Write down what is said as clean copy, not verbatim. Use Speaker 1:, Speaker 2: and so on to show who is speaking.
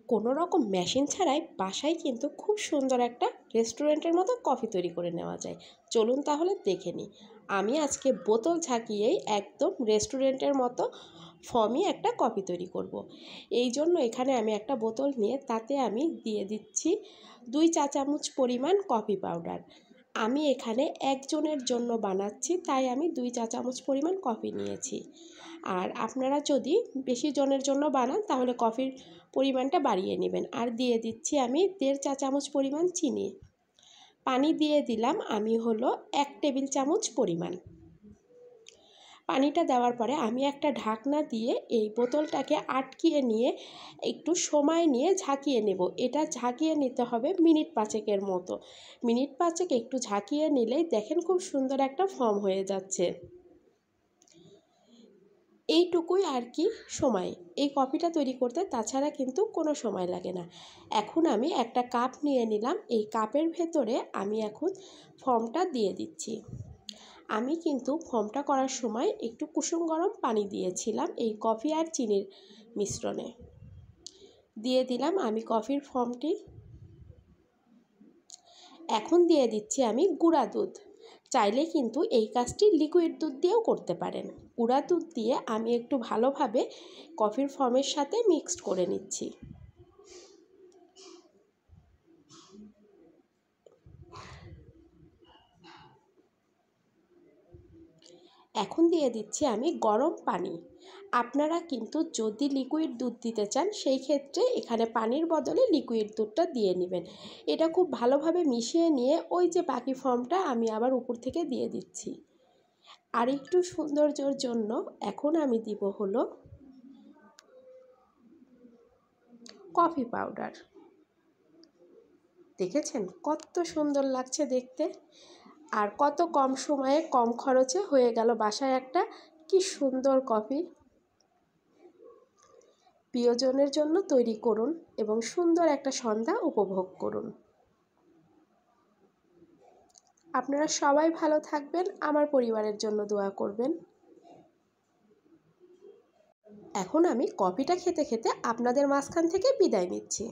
Speaker 1: কোনো রকম মেশিন ছাড়াই বাসায় কিন্তু খুব সুন্দর একটা রেস্টুরেন্টের মতো কফি তৈরি করে নেওয়া যায়। চলুন তাহলে দেখে নিই। আমি আজকে বোতল ঝাঁকিয়েই একদম রেস্টুরেন্টের মতো ফর্মই একটা কফি তৈরি করব। এই জন্য এখানে আমি একটা বোতল নিয়ে তাতে আমি দিয়ে দিচ্ছি 2 চা চামচ পরিমাণ কফি পাউডার। আমি এখানে একজনের জন্য বানাচ্ছি, তাই আমি 2 চা চামচ পরিমাণ কফি নিয়েছি। আর আপনারা যদি বেশি জনের জন্য বানান তাহলে কফির পরিমাণটা বাড়িয়ে নেবেন। আর দিয়ে দিচ্ছি আমি 1.5 চা চামচ পরিমাণ চিনি। পানি দিয়ে দিলাম আমি হলো 1 টেবিল চামচ পরিমাণ। পানিটা দেওয়ার পরে আমি একটা ঢাকনা দিয়ে এই বোতলটাকে আটকিয়ে নিয়ে একটু সময় নিয়ে ঝাঁকিয়ে নেব। এটা ঝাঁকিয়ে নিতে হবে মিনিট 5-এর মতো। মিনিট 5 একটু ঝাঁকিয়ে নিলেই দেখেন খুব সুন্দর একটা ফর্ম হয়ে যাচ্ছে। এইটুকুই আর কি সময় এই কফিটা তৈরি করতে, তাছাড়া কিন্তু কোনো সময় লাগে না। এখন আমি একটা কাপ নিয়ে নিলাম, এই কাপের ভেতরে আমি এখন ফর্মটা দিয়ে দিচ্ছি। আমি কিন্তু ফর্মটা করার সময় একটু কুসুম গরম পানি দিয়েছিলাম এই কফি আর চিনির মিশ্রণে। দিয়ে দিলাম আমি কফির ফর্মটি। এখন দিয়ে দিচ্ছি আমি গুঁড়া দুধ। চাইলে কিন্তু এই কাজটি লিকুইড দুধ দিয়েও করতে পারেন। গুঁড়া দুধ দিয়ে আমি একটু ভালোভাবে কফির ফর্মের সাথে মিক্সড করে নিচ্ছি। এখন দিয়ে দিচ্ছি আমি গরম পানি। আপনারা কিন্তু যদি লিকুইড দুধ দিতে চান সেই ক্ষেত্রে এখানে পানির বদলে লিকুইড দুধটা দিয়ে নেবেন। এটা খুব ভালোভাবে মিশিয়ে নিয়ে ওই যে বাকি ফর্মটা আমি আবার উপর থেকে দিয়ে দিচ্ছি। আর একটু সৌন্দর্যের জন্য এখন আমি দিব হলো কফি পাউডার। দেখেছেন কত সুন্দর লাগছে দেখতে, আর কত কম সময়ে কম খরচে হয়ে গেল বাসায় একটা কি সুন্দর কফি। প্রিয়জনের জন্য তৈরি করুন এবং সুন্দর একটা সন্ধ্যা উপভোগ করুন। আপনারা সবাই ভালো থাকবেন, আমার পরিবারের জন্য দোয়া করবেন। এখন আমি কফিটা খেতে খেতে আপনাদের মাঝখান থেকে বিদায় নিচ্ছি।